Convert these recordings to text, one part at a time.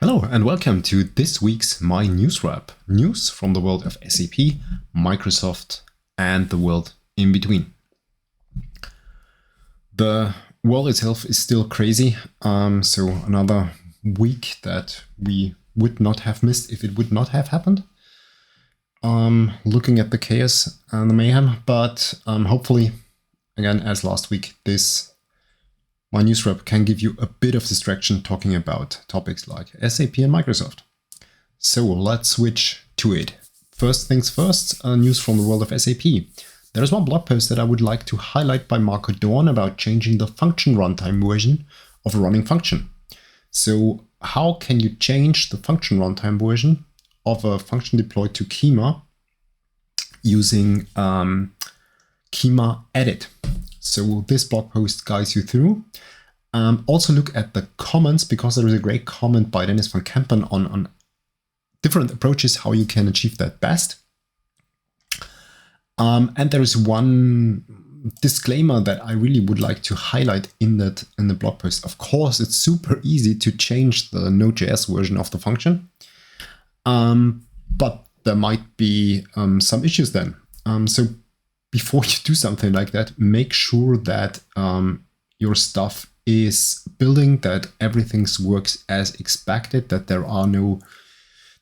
Hello and welcome to this week's myNewsWrap, news from the world of SAP, Microsoft, and the world in between. The world itself is still crazy, so another week that we would not have missed if it would not have happened. Looking at the chaos and the mayhem, but hopefully, again, as last week, this myNewsWrap can give you a bit of distraction talking about topics like SAP and Microsoft. So let's switch to it. First things first, news from the world of SAP. There is one blog post that I would like to highlight by Marco Dorn about changing the function runtime version of a running function. So how can you change the function runtime version of a function deployed to Kyma using Kyma edit? So this blog post guides you through. Also look at the comments, because there is a great comment by Dennis van Kempen on different approaches how you can achieve that best. And there is one disclaimer that I really would like to highlight in the blog post. Of course, it's super easy to change the Node.js version of the function, but there might be some issues then. So before you do something like that, make sure that your stuff is building, that everything works as expected, that there are no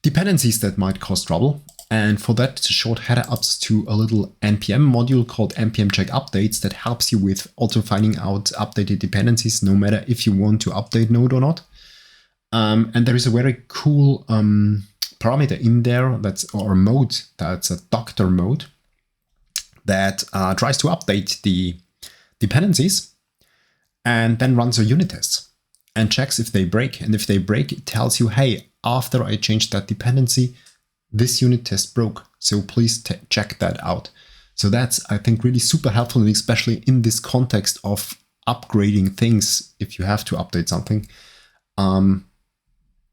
dependencies that might cause trouble. And for that, short header ups to a little npm module called npm check updates that helps you with also finding out updated dependencies, no matter if you want to update Node or not. And there is a very cool parameter in there or mode, that's a doctor mode, that tries to update the dependencies and then runs your unit tests and checks if they break. And if they break, it tells you, hey, after I changed that dependency, this unit test broke. So please check that out. So that's, I think, really super helpful, and especially in this context of upgrading things. If you have to update something,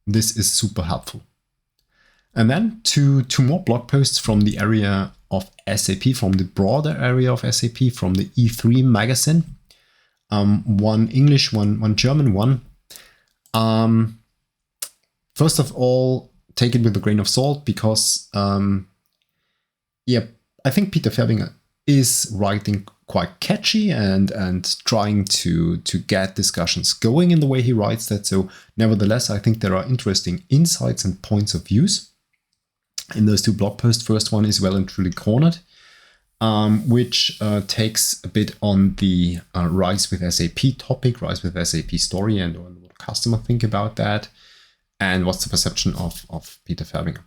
this is super helpful. And then two more blog posts from the area of SAP, from the broader area of SAP, from the E3 magazine. One English, one German one. First of all, take it with a grain of salt, because I think Peter Färbinger is writing quite catchy and trying to get discussions going in the way he writes that. So nevertheless, I think there are interesting insights and points of views in those two blog posts. First one is well and truly cornered, which takes a bit on the Rise with SAP topic, Rise with SAP story, and what customers think about that, and what's the perception of Peter Färbinger.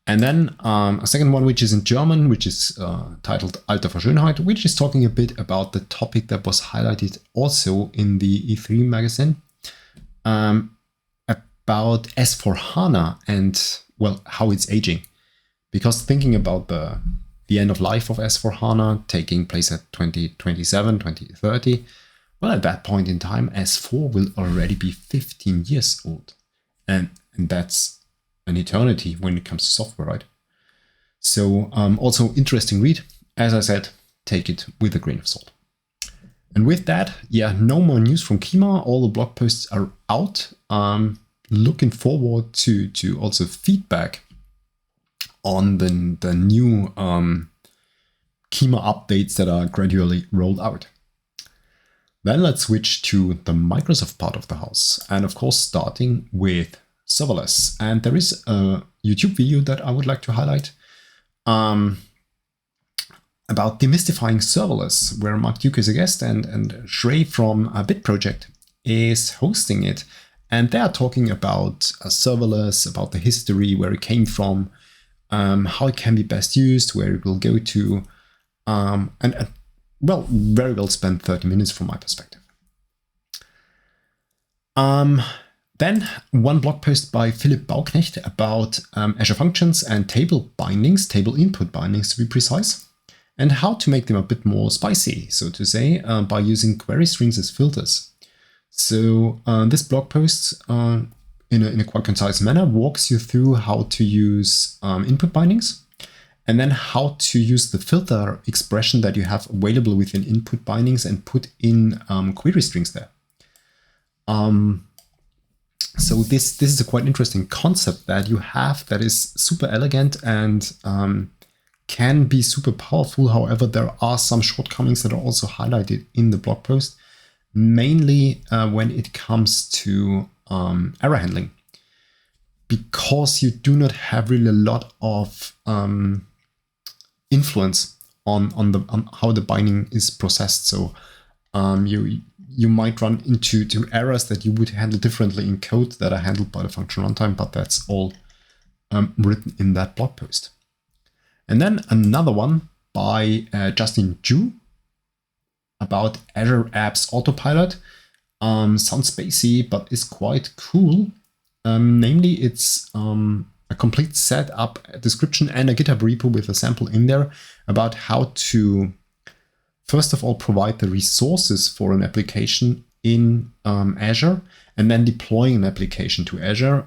And then a second one, which is in German, which is titled Alter vor Schönheit, which is talking a bit about the topic that was highlighted also in the E3 magazine, about S4HANA and, well, how it's aging. Because thinking about the end of life of S4HANA taking place at 2027, 2030, well, at that point in time, S4 will already be 15 years old. And that's an eternity when it comes to software, right? So also interesting read. As I said, take it with a grain of salt. And with that, no more news from Kyma. All the blog posts are out. Looking forward to also feedback on the new Kyma updates that are gradually rolled out. Then let's switch to the Microsoft part of the house, and of course starting with Serverless. And there is a YouTube video that I would like to highlight about demystifying Serverless, where Mark Duke is a guest and Shrey from a Bit Project is hosting it. And they are talking about Serverless, about the history, where it came from, how it can be best used, where it will go to, and well, very well spent 30 minutes from my perspective. Then one blog post by Philipp Bauknecht about Azure Functions and table bindings, table input bindings to be precise, and how to make them a bit more spicy, so to say, by using query strings as filters. So this blog post, in a quite concise manner, walks you through how to use input bindings, and then how to use the filter expression that you have available within input bindings and put in query strings there. So this is a quite interesting concept that you have that is super elegant and can be super powerful. However, there are some shortcomings that are also highlighted in the blog post, mainly when it comes to error handling, because you do not have really a lot of influence on how the binding is processed. So you might run into errors that you would handle differently in code that are handled by the function runtime, but that's all written in that blog post. And then another one by Justin Ju about Azure Apps Autopilot. Sounds spacey, but is quite cool. Namely, it's a complete setup, a description, and a GitHub repo with a sample in there about how to, first of all, provide the resources for an application in Azure, and then deploying an application to Azure.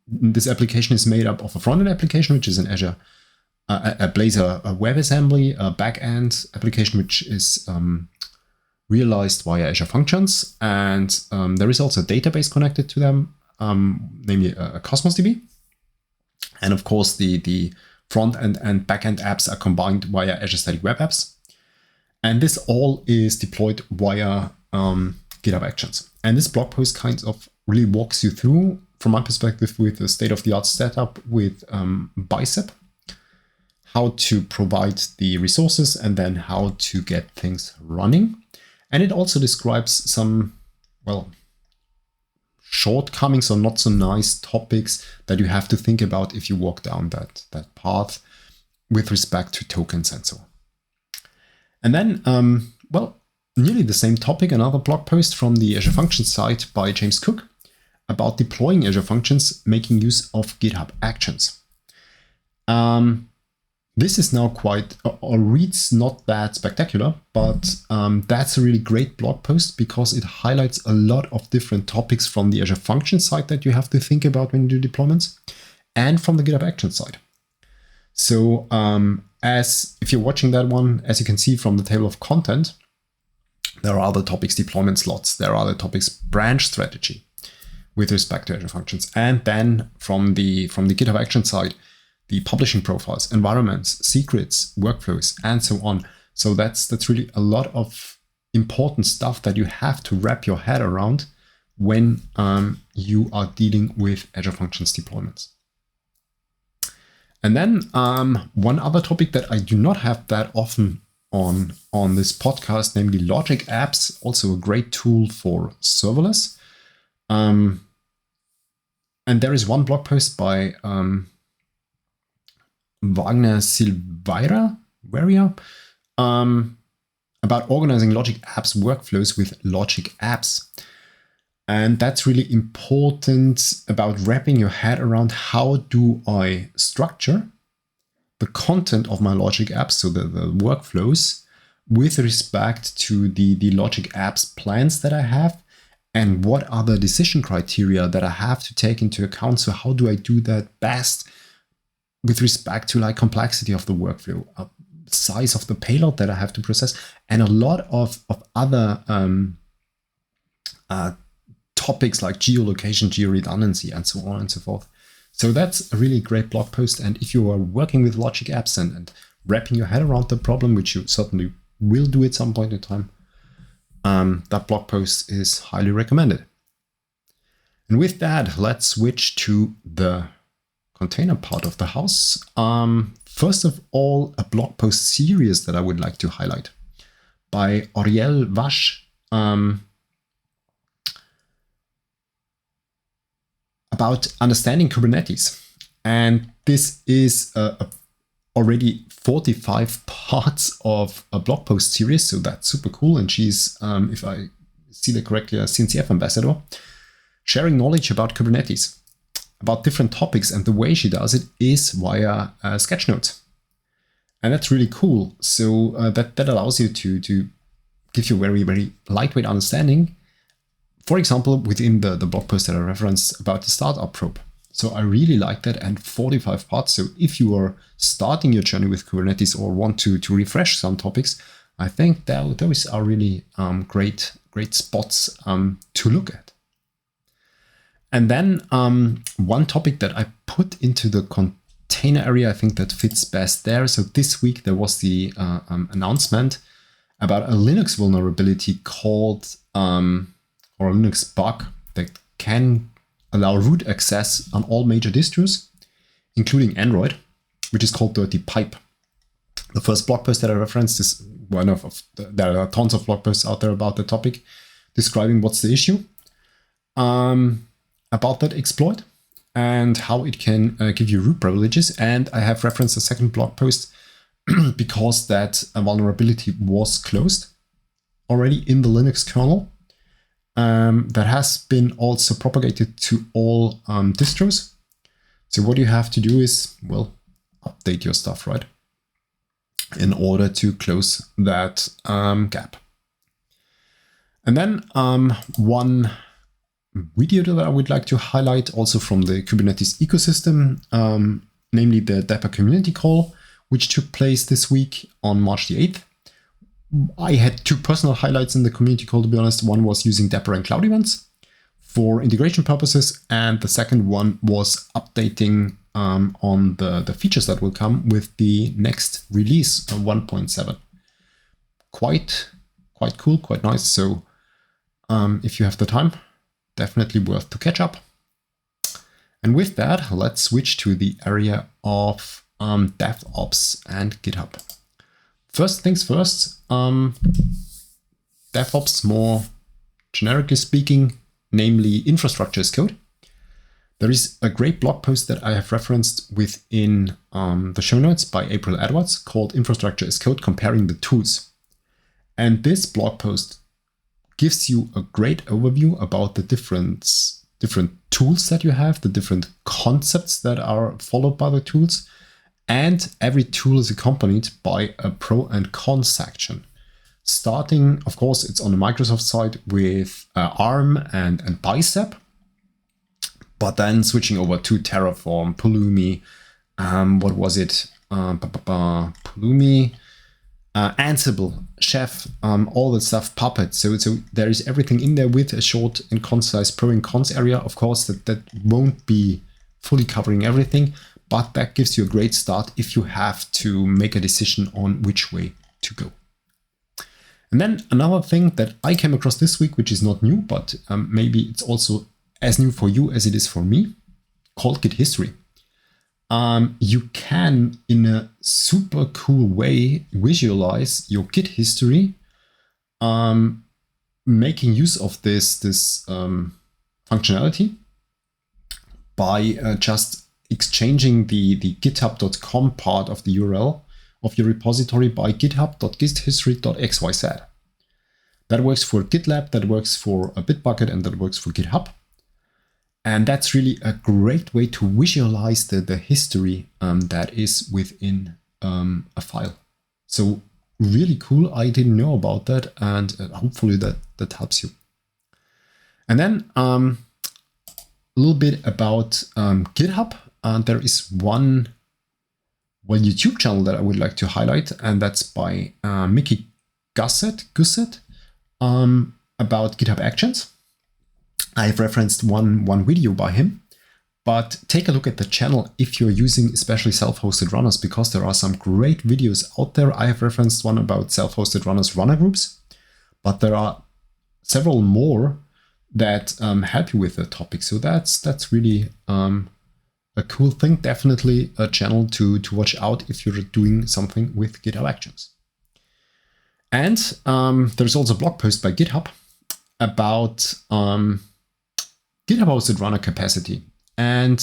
This application is made up of a front-end application, which is an Azure, a Blazor a WebAssembly, a back-end application, which is realized via Azure Functions, and there is also a database connected to them, namely a Cosmos DB. And of course, the front-end and back-end apps are combined via Azure Static Web Apps. And this all is deployed via GitHub Actions. And this blog post kind of really walks you through, from my perspective, with the state-of-the-art setup with Bicep, how to provide the resources and then how to get things running. And it also describes some, well, shortcomings or not so nice topics that you have to think about if you walk down that path with respect to tokens and so on. And then, well, nearly the same topic, another blog post from the Azure Functions site by James Cook about deploying Azure Functions, making use of GitHub Actions. This is now quite, or reads not that spectacular, but that's a really great blog post because it highlights a lot of different topics from the Azure Functions side that you have to think about when you do deployments, and from the GitHub Actions side. So as if you're watching that one, as you can see from the table of content, there are other topics, deployment slots, there are other topics, branch strategy with respect to Azure Functions. And then from the GitHub Actions side, the publishing profiles, environments, secrets, workflows, and so on. So that's really a lot of important stuff that you have to wrap your head around when you are dealing with Azure Functions deployments. And then one other topic that I do not have that often on this podcast, namely Logic Apps, also a great tool for serverless. And there is one blog post by Wagner Silveira about organizing Logic Apps workflows with Logic Apps. And that's really important about wrapping your head around how do I structure the content of my Logic Apps, so the workflows, with respect to the Logic Apps plans that I have, and what are the decision criteria that I have to take into account. So how do I do that best with respect to like complexity of the workflow, size of the payload that I have to process, and a lot of other topics like geolocation, georedundancy, and so on and so forth. So that's a really great blog post. And if you are working with Logic Apps and wrapping your head around the problem, which you certainly will do at some point in time, that blog post is highly recommended. And with that, let's switch to the container part of the house. First of all, a blog post series that I would like to highlight by Auriel Vache about understanding Kubernetes. And this is already 45 parts of a blog post series, so that's super cool. And she's, if I see that correctly, a CNCF ambassador, sharing knowledge about Kubernetes, about different topics, and the way she does it is via sketch notes. And that's really cool. So that allows you to give you very, very lightweight understanding. For example, within the blog post that I referenced about the startup probe. So I really like that, and 45 parts. So if you are starting your journey with Kubernetes or want to refresh some topics, I think that those are really great spots to look at. And then one topic that I put into the container area, I think that fits best there. So this week there was the announcement about a Linux vulnerability called, or a Linux bug that can allow root access on all major distros, including Android, which is called Dirty Pipe. The first blog post that I referenced is one of there are tons of blog posts out there about the topic, describing what's the issue about that exploit and how it can give you root privileges. And I have referenced a second blog post because that vulnerability was closed already in the Linux kernel. That has been also propagated to all distros. So what you have to do is, well, update your stuff, right? In order to close that gap. And then one video that I would like to highlight also from the Kubernetes ecosystem, namely the Dapper community call, which took place this week on March the 8th. I had two personal highlights in the community call, to be honest. One was using Dapper and Cloud Events for integration purposes, and the second one was updating on the features that will come with the next release of 1.7. Quite cool, quite nice. So if you have the time, definitely worth to catch up. And with that, let's switch to the area of DevOps and GitHub. First things first, DevOps, more generically speaking, namely infrastructure as code. There is a great blog post that I have referenced within the show notes by April Edwards called Infrastructure as Code, Comparing the Tools. And this blog post gives you a great overview about the different tools that you have, the different concepts that are followed by the tools, and every tool is accompanied by a pro and con section. Starting, of course, it's on the Microsoft side with ARM and Bicep, but then switching over to Terraform, Pulumi, what was it? Pulumi, Ansible, Chef, all that stuff, Puppet. So there is everything in there with a short and concise pro and cons area. Of course, that won't be fully covering everything, but that gives you a great start if you have to make a decision on which way to go. And then another thing that I came across this week, which is not new, but maybe it's also as new for you as it is for me, called Git History. You can, in a super cool way, visualize your Git history, making use of this functionality by just exchanging the github.com part of the URL of your repository by github.githistory.xyz. That works for GitLab, that works for a Bitbucket, and that works for GitHub. And that's really a great way to visualize the history that is within a file. So really cool. I didn't know about that, and hopefully that helps you. And then a little bit about GitHub. There is one YouTube channel that I would like to highlight, and that's by Mickey Gusset about GitHub Actions. I have referenced one video by him, but take a look at the channel if you're using especially self-hosted runners, because there are some great videos out there. I have referenced one about self-hosted runners runner groups, but there are several more that help you with the topic. So that's really a cool thing. Definitely a channel to watch out if you're doing something with GitHub Actions. And there's also a blog post by GitHub about GitHub hosted runner capacity and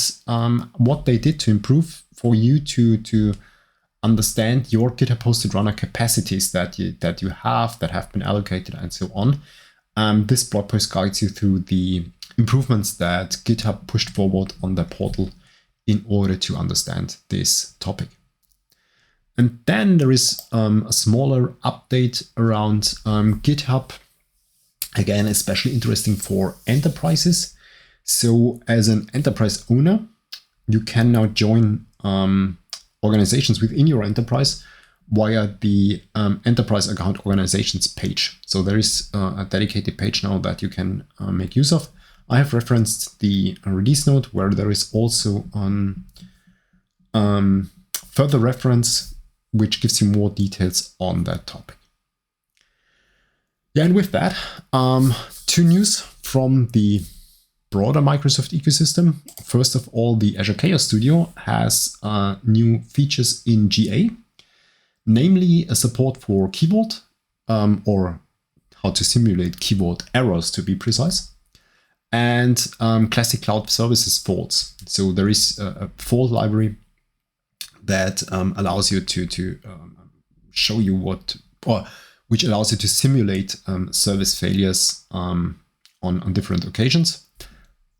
what they did to improve for you to understand your GitHub hosted runner capacities that you have been allocated and so on. This blog post guides you through the improvements that GitHub pushed forward on their portal in order to understand this topic. And then there is a smaller update around GitHub. Again, especially interesting for enterprises. So as an enterprise owner, you can now join organizations within your enterprise via the enterprise account organizations page. So there is a dedicated page now that you can make use of. I have referenced the release note where there is also further reference which gives you more details on that topic. Yeah, and with that, 2 news from the broader Microsoft ecosystem. First of all, the Azure Chaos Studio has new features in GA, namely a support for keyboard, or how to simulate keyboard errors to be precise, and classic cloud services faults. So there is a fault library that allows you to show you which allows you to simulate service failures on different occasions.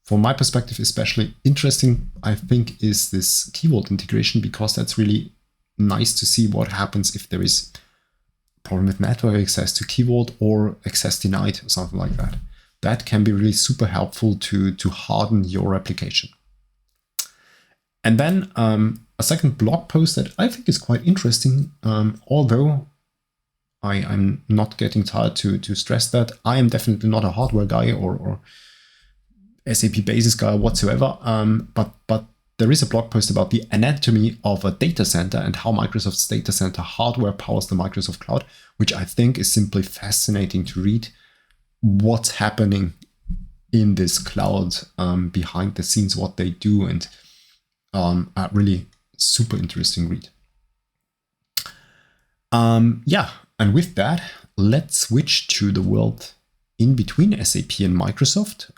From my perspective, especially interesting, I think, is this keyword integration, because that's really nice to see what happens if there is a problem with network access to keyboard or access denied or something like that. That can be really super helpful to harden your application. And then a second blog post that I think is quite interesting, although I'm not getting tired to stress that I am definitely not a hardware guy or SAP basis guy whatsoever. But there is a blog post about the anatomy of a data center and how Microsoft's data center hardware powers the Microsoft Cloud, which I think is simply fascinating to read what's happening in this cloud behind the scenes, what they do, and a really super interesting read. Yeah, and with that, let's switch to the world in between SAP and Microsoft.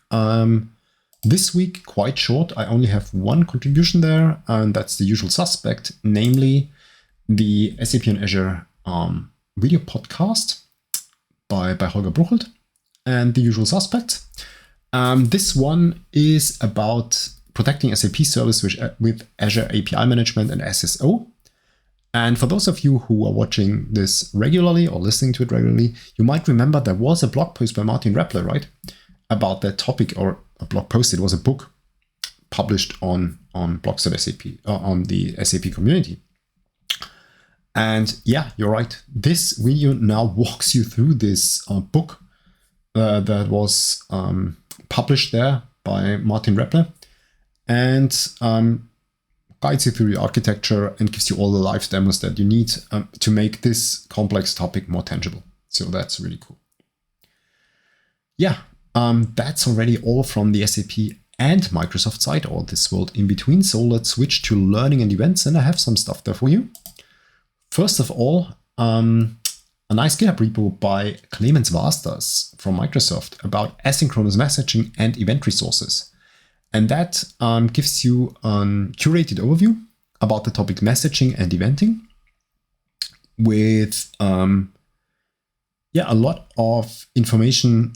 This week, quite short, I only have one contribution there, and that's the usual suspect, namely the SAP and Azure video podcast by Holger Bruchelt and the usual suspects. This one is about protecting SAP service with Azure API management and SSO. And for those of you who are watching this regularly or listening to it regularly, you might remember there was a blog post by Martin Rappler, right, about that topic, or a blog post. It was a book published on blogs.sap, on the SAP community. And yeah, you're right. This video now walks you through this book that was published there by Martin Rappler, and guides you through the architecture and gives you all the live demos that you need to make this complex topic more tangible. So that's really cool. Yeah, that's already all from the SAP and Microsoft side, or this world in between. So let's switch to learning and events, and I have some stuff there for you. First of all, a nice GitHub repo by Clemens Vastas from Microsoft about asynchronous messaging and event resources. And that gives you a curated overview about the topic messaging and eventing with a lot of information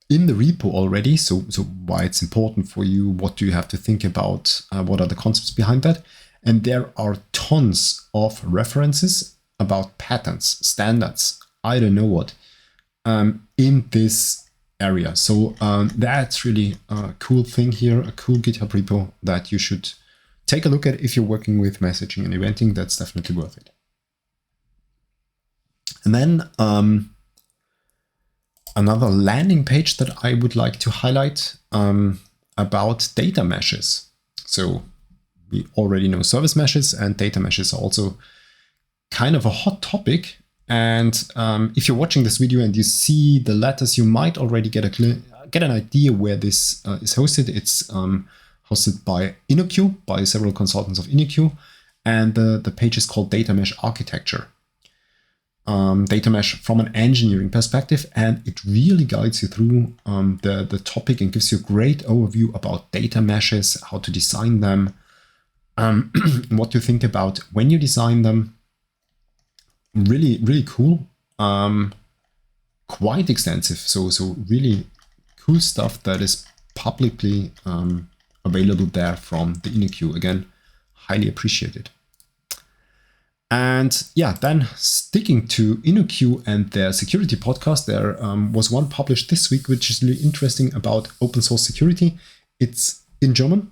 in the repo already. So why it's important for you, what do you have to think about, what are the concepts behind that. And there are tons of references about patterns, standards, I don't know what, in this area. So that's really a cool thing here, a cool GitHub repo that you should take a look at if you're working with messaging and eventing. That's definitely worth it. And then another landing page that I would like to highlight about data meshes. So we already know service meshes, and data meshes are also kind of a hot topic. And if you're watching this video and you see the letters, you might already get an idea where this is hosted. It's hosted by InnoQ, by several consultants of InnoQ, and the page is called Data Mesh Architecture. Data mesh from an engineering perspective, and it really guides you through the topic and gives you a great overview about data meshes, how to design them, what to think about when you design them. Really, really cool. Quite extensive. So really cool stuff that is publicly available there from the InnoQ. Again, highly appreciated. And yeah, then sticking to InnoQ and their security podcast, there was one published this week, which is really interesting about open source security. It's in German.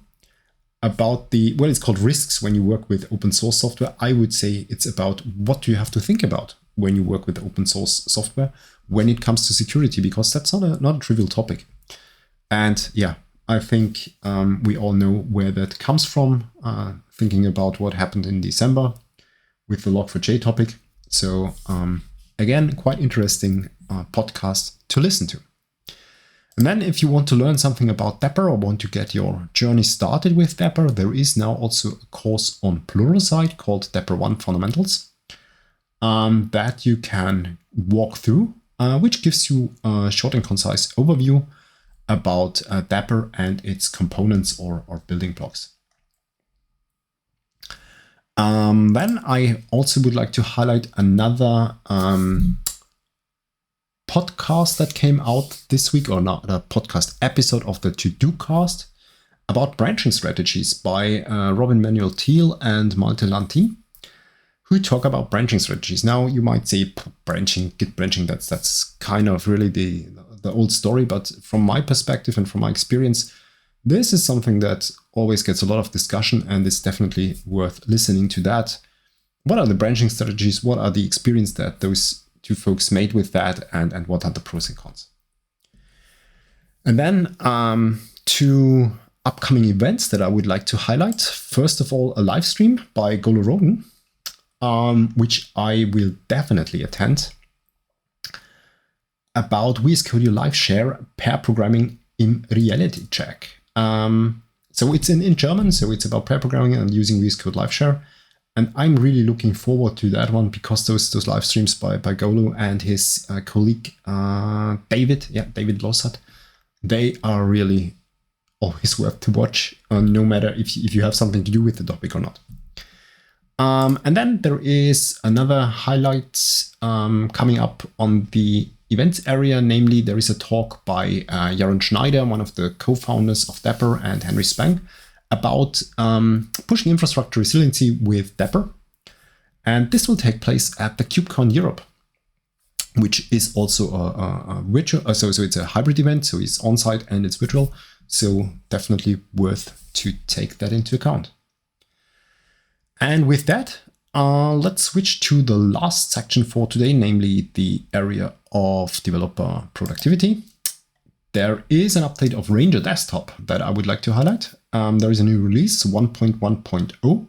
About it's called risks when you work with open source software. I would say it's about what do you have to think about when you work with open source software when it comes to security, because that's not a trivial topic. And yeah, I think we all know where that comes from, thinking about what happened in December with the Log4j topic. So again, quite interesting podcast to listen to. And then if you want to learn something about Dapper or want to get your journey started with Dapper, there is now also a course on Pluralsight called Dapper 1 Fundamentals that you can walk through, which gives you a short and concise overview about Dapper and its components or building blocks. Then I also would like to highlight another podcast that came out this week, or not a podcast episode of the To-Do Cast about branching strategies by Robin Manuel Thiel and Malte Lantin, who talk about branching strategies. Now you might say branching, Git branching, that's kind of really the old story, but from my perspective and from my experience, this is something that always gets a lot of discussion and is definitely worth listening to that. What are the branching strategies? What are the experience that those two folks made with that, and what are the pros and cons? And then two upcoming events that I would like to highlight. First of all, a live stream by Golo Rogan, which I will definitely attend, about VS Code Live Share pair programming in reality check. So it's in German, so it's about pair programming and using VS Code Live Share. And I'm really looking forward to that one because those live streams by Golo and his colleague David Lossat, they are really always worth to watch, no matter if you have something to do with the topic or not. And then there is another highlight coming up on the events area, namely there is a talk by Jaron Schneider, one of the co-founders of Dapper, and Henry Spank, about pushing infrastructure resiliency with Dapper. And this will take place at the KubeCon Europe, which is also a virtual, so it's a hybrid event, so it's on-site and it's virtual. So definitely worth to take that into account. And with that, let's switch to the last section for today, namely the area of developer productivity. There is an update of Ranger Desktop that I would like to highlight. There is a new release, 1.1.0,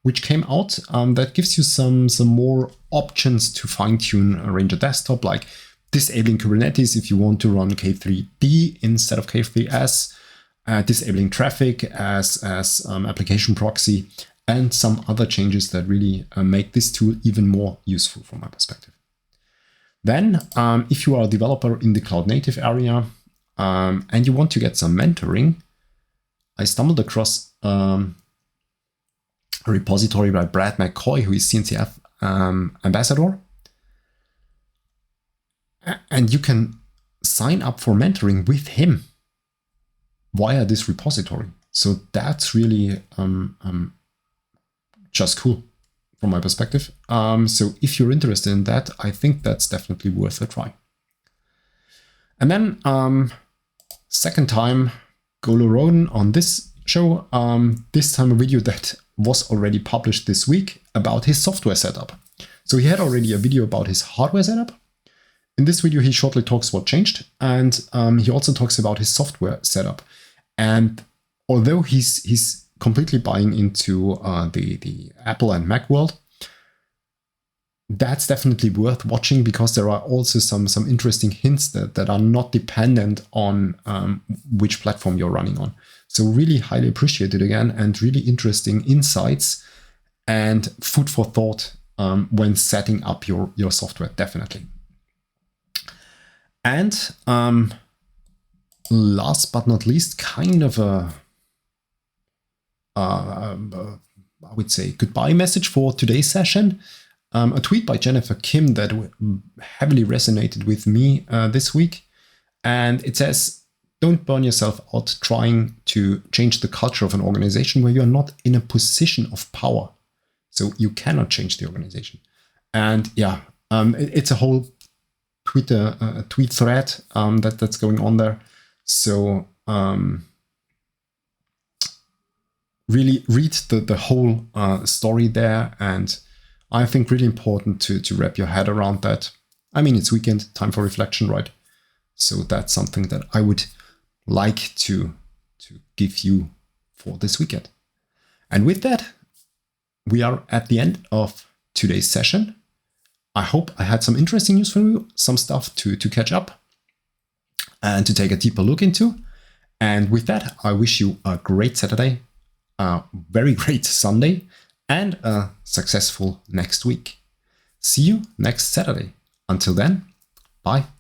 which came out that gives you some more options to fine-tune Ranger Desktop, like disabling Kubernetes if you want to run K3D instead of K3S, disabling traffic as application proxy, and some other changes that really make this tool even more useful from my perspective. Then, if you are a developer in the cloud native area and you want to get some mentoring, I stumbled across a repository by Brad McCoy, who is CNCF ambassador. And you can sign up for mentoring with him via this repository. So that's really just cool from my perspective. So if you're interested in that, I think that's definitely worth a try. And then second time, Golo Rogan on this show, this time a video that was already published this week about his software setup. So he had already a video about his hardware setup. In this video, he shortly talks what changed, and he also talks about his software setup. And although he's completely buying into the Apple and Mac world, that's definitely worth watching because there are also some interesting hints that are not dependent on which platform you're running on. So really highly appreciated again, and really interesting insights and food for thought when setting up your software, definitely. And last but not least, kind of I would say goodbye message for today's session. A tweet by Jennifer Kim that heavily resonated with me this week. And it says, don't burn yourself out trying to change the culture of an organization where you're not in a position of power. So you cannot change the organization. And yeah, it's a whole tweet thread that's going on there. So really read the whole story there, and I think really important to wrap your head around that. I mean, it's weekend, time for reflection, right? So that's something that I would like to give you for this weekend. And with that, we are at the end of today's session. I hope I had some interesting news for you, some stuff to catch up and to take a deeper look into. And with that, I wish you a great Saturday, a very great Sunday, and a successful next week. See you next Saturday. Until then, bye.